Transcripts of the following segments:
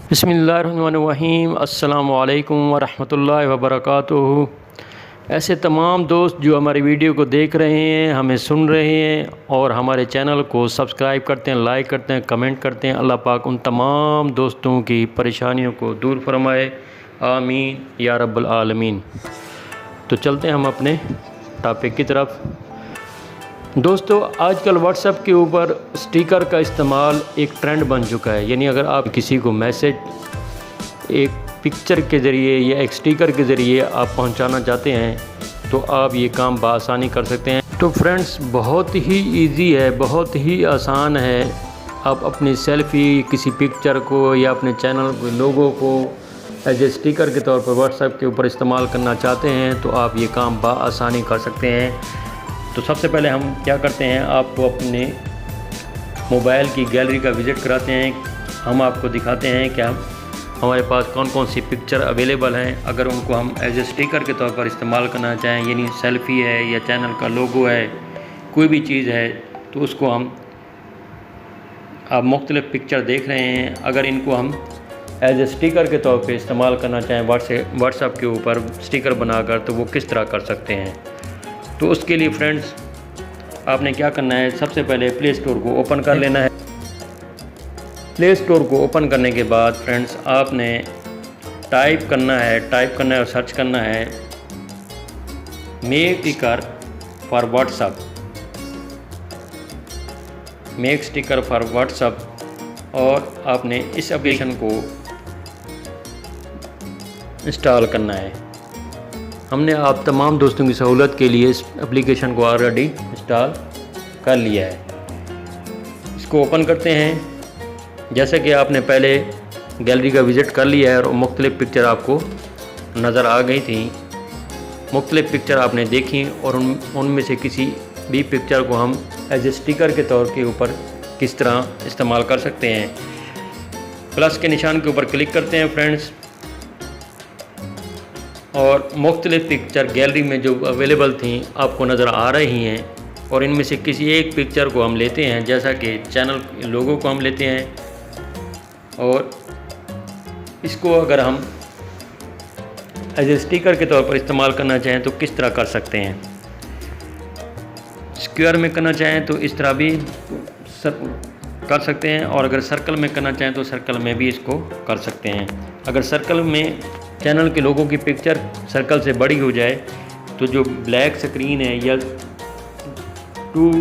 बिस्मिल्लाहिर्रहमानिर्रहीम अस्सलामु अलैकुम वरहमतुल्लाहि वबरकातुहू। ऐसे तमाम दोस्त जो हमारी वीडियो को देख रहे हैं, हमें सुन रहे हैं और हमारे चैनल को सब्सक्राइब करते हैं, लाइक करते हैं, कमेंट करते हैं, अल्लाह पाक उन तमाम दोस्तों की परेशानियों को दूर फरमाए, आमीन या रब्बल आलमीन। तो चलते हैं हम अपने टॉपिक की तरफ। दोस्तों, आजकल व्हाट्सएप के ऊपर स्टिकर का इस्तेमाल एक ट्रेंड बन चुका है। यानी अगर आप किसी को मैसेज एक पिक्चर के ज़रिए या एक स्टिकर के ज़रिए आप पहुंचाना चाहते हैं तो आप ये काम बआसानी कर सकते हैं। तो फ्रेंड्स, बहुत ही इजी है, बहुत ही आसान है। आप अपनी सेल्फ़ी किसी पिक्चर को या अपने चैनल के लोगो को एज ए स्टिकर के तौर पर व्हाट्सएप के ऊपर इस्तेमाल करना चाहते हैं तो आप ये काम बआसानी कर सकते हैं। तो सबसे पहले हम क्या करते हैं, आपको अपने मोबाइल की गैलरी का विज़िट कराते हैं। हम आपको दिखाते हैं कि हमारे पास कौन कौन सी पिक्चर अवेलेबल हैं। अगर उनको हम एज ए स्टिकर के तौर पर इस्तेमाल करना चाहें, यानी सेल्फ़ी है या चैनल का लोगो है, कोई भी चीज़ है, तो उसको हम आप मुख्तलिफ़ पिक्चर देख रहे हैं। अगर इनको हम एज ए स्टिकर के तौर पर इस्तेमाल करना चाहें व्हाट्सएप के ऊपर स्टिकर बनाकर, तो वो किस तरह कर सकते हैं। तो उसके लिए फ्रेंड्स आपने क्या करना है, सबसे पहले प्ले स्टोर को ओपन कर लेना है। प्ले स्टोर को ओपन करने के बाद फ्रेंड्स आपने टाइप करना है और सर्च करना है make sticker for WhatsApp, make sticker for WhatsApp. और आपने इस एप्लीकेशन को इंस्टॉल करना है। हमने आप तमाम दोस्तों की सहूलत के लिए इस एप्लीकेशन को ऑलरेडी इंस्टॉल कर लिया है। इसको ओपन करते हैं। जैसे कि आपने पहले गैलरी का विज़िट कर लिया है और मुख्तलिफ़ पिक्चर आपको नज़र आ गई थी, मुख्तलिफ़ पिक्चर आपने देखी और उनमें से किसी भी पिक्चर को हम एज ए स्टिकर के तौर के ऊपर किस तरह इस्तेमाल कर सकते हैं। प्लस के निशान के ऊपर क्लिक करते हैं फ्रेंड्स, और मुख्तलिफ़ पिक्चर गैलरी में जो अवेलेबल थी आपको नज़र आ रही हैं। और इनमें से किसी एक पिक्चर को हम लेते हैं, जैसा कि चैनल लोगो को हम लेते हैं और इसको अगर हम एज ए स्टिकर के तौर पर इस्तेमाल करना चाहें तो किस तरह कर सकते हैं। स्क्वायर में करना चाहें तो इस तरह भी कर सकते हैं, और अगर सर्कल में करना चाहें तो सर्कल में भी इसको कर सकते हैं। अगर सर्कल में चैनल के लोगों की पिक्चर सर्कल से बड़ी हो जाए तो जो ब्लैक स्क्रीन है या 2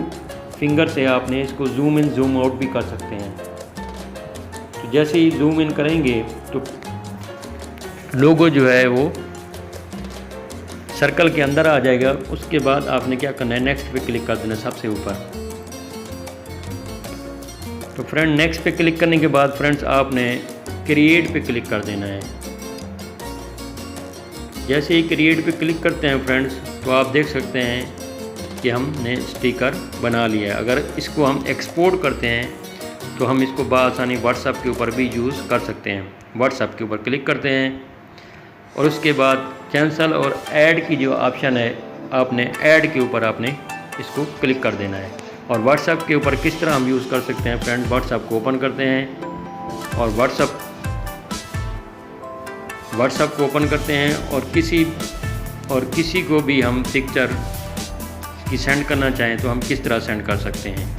फिंगर से आपने इसको जूम इन जूम आउट भी कर सकते हैं। तो जैसे ही जूम इन करेंगे तो लोगो जो है वो सर्कल के अंदर आ जाएगा। उसके बाद आपने क्या करना है, नेक्स्ट पे क्लिक कर देना सबसे ऊपर। तो फ्रेंड नेक्स्ट पे क्लिक करने के बाद फ्रेंड्स आपने क्रिएट पे क्लिक कर देना है। जैसे ही क्रिएट पे क्लिक करते हैं फ्रेंड्स तो आप देख सकते हैं कि हमने स्टिकर बना लिया है। अगर इसको हम एक्सपोर्ट करते हैं तो हम इसको बआसानी व्हाट्सएप के ऊपर भी यूज़ कर सकते हैं। व्हाट्सएप के ऊपर क्लिक करते हैं और उसके बाद कैंसिल और ऐड की जो ऑप्शन है, आपने ऐड के ऊपर आपने इसको क्लिक कर देना है। और व्हाट्सएप के ऊपर किस तरह हम यूज़ कर सकते हैं फ्रेंड, व्हाट्सएप को ओपन करते हैं और व्हाट्सएप को ओपन करते हैं और किसी को भी हम पिक्चर की सेंड करना चाहें तो हम किस तरह सेंड कर सकते हैं।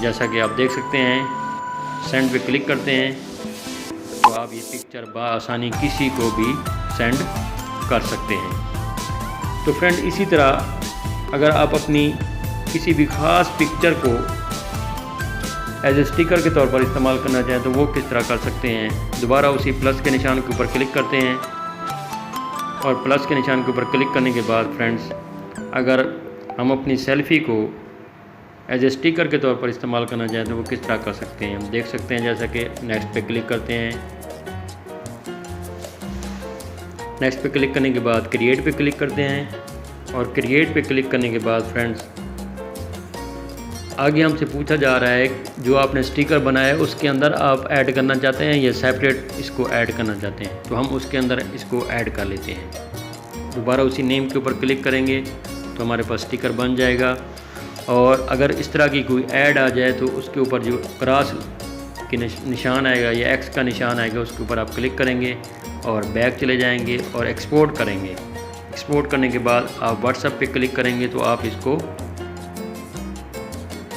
जैसा कि आप देख सकते हैं, सेंड पे क्लिक करते हैं तो आप ये पिक्चर बआसानी किसी को भी सेंड कर सकते हैं। तो फ्रेंड इसी तरह अगर आप अपनी किसी भी ख़ास पिक्चर को एज ए स्टिकर के तौर पर इस्तेमाल करना चाहें तो वो किस तरह कर सकते हैं। दोबारा उसी प्लस के निशान के ऊपर क्लिक करते हैं और प्लस के निशान के ऊपर क्लिक करने के बाद फ्रेंड्स अगर हम अपनी सेल्फ़ी को एज ए स्टिकर के तौर पर इस्तेमाल करना चाहें तो वो किस तरह कर सकते हैं, हम देख सकते हैं। जैसा कि नेक्स्ट पे क्लिक करते हैं, नेक्स्ट पे क्लिक करने के बाद क्रिएट पे क्लिक करते हैं और क्रिएट पे क्लिक करने के बाद फ्रेंड्स आगे हमसे पूछा जा रहा है जो आपने स्टिकर बनाया है उसके अंदर आप ऐड करना चाहते हैं या सेपरेट इसको ऐड करना चाहते हैं, तो हम उसके अंदर इसको ऐड कर लेते हैं। दोबारा उसी नेम के ऊपर क्लिक करेंगे तो हमारे पास स्टिकर बन जाएगा। और अगर इस तरह की कोई ऐड आ जाए तो उसके ऊपर जो क्रॉस की निशान आएगा या एक्स का निशान आएगा, उसके ऊपर आप क्लिक करेंगे और बैक चले जाएंगे और एक्सपोर्ट करेंगे। एक्सपोर्ट करने के बाद आप व्हाट्सएप पे क्लिक करेंगे तो आप इसको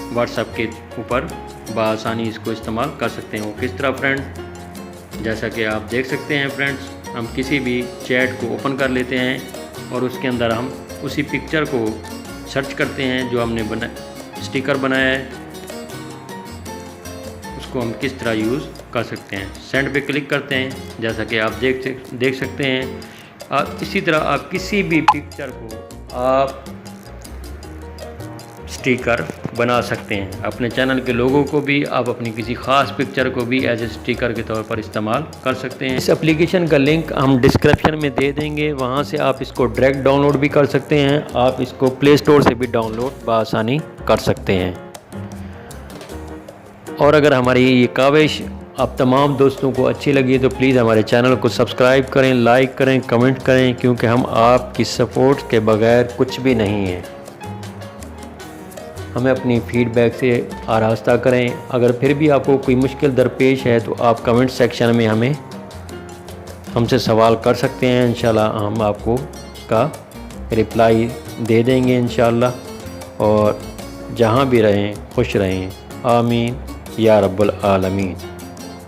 व्हाट्सएप के ऊपर बआसानी इसको इस्तेमाल कर सकते हैं। वो किस तरह फ्रेंड, जैसा कि आप देख सकते हैं फ्रेंड्स, हम किसी भी चैट को ओपन कर लेते हैं और उसके अंदर हम उसी पिक्चर को सर्च करते हैं जो हमने स्टिकर बनाया है, उसको हम किस तरह यूज़ कर सकते हैं। सेंड पे क्लिक करते हैं, जैसा कि आप देख सकते हैं। आप इसी तरह आप किसी भी पिक्चर को आप स्टिकर बना सकते हैं। अपने चैनल के लोगों को भी आप अपनी किसी ख़ास पिक्चर को भी एज ए स्टिकर के तौर पर इस्तेमाल कर सकते हैं। इस एप्लीकेशन का लिंक हम डिस्क्रिप्शन में दे देंगे, वहां से आप इसको डायरेक्ट डाउनलोड भी कर सकते हैं। आप इसको प्ले स्टोर से भी डाउनलोड बआसानी कर सकते हैं। और अगर हमारी ये काविश आप तमाम दोस्तों को अच्छी लगी तो प्लीज़ हमारे चैनल को सब्सक्राइब करें, लाइक करें, कमेंट करें, क्योंकि हम आपकी सपोर्ट के बगैर कुछ भी नहीं है। हमें अपनी फीडबैक से आरास्ता करें। अगर फिर भी आपको कोई मुश्किल दरपेश है तो आप कमेंट सेक्शन में हमसे सवाल कर सकते हैं। इंशाल्लाह हम आपको उसका रिप्लाई दे देंगे इंशाल्लाह। और जहाँ भी रहें खुश रहें। आमीन या रब्बुल आलमीन।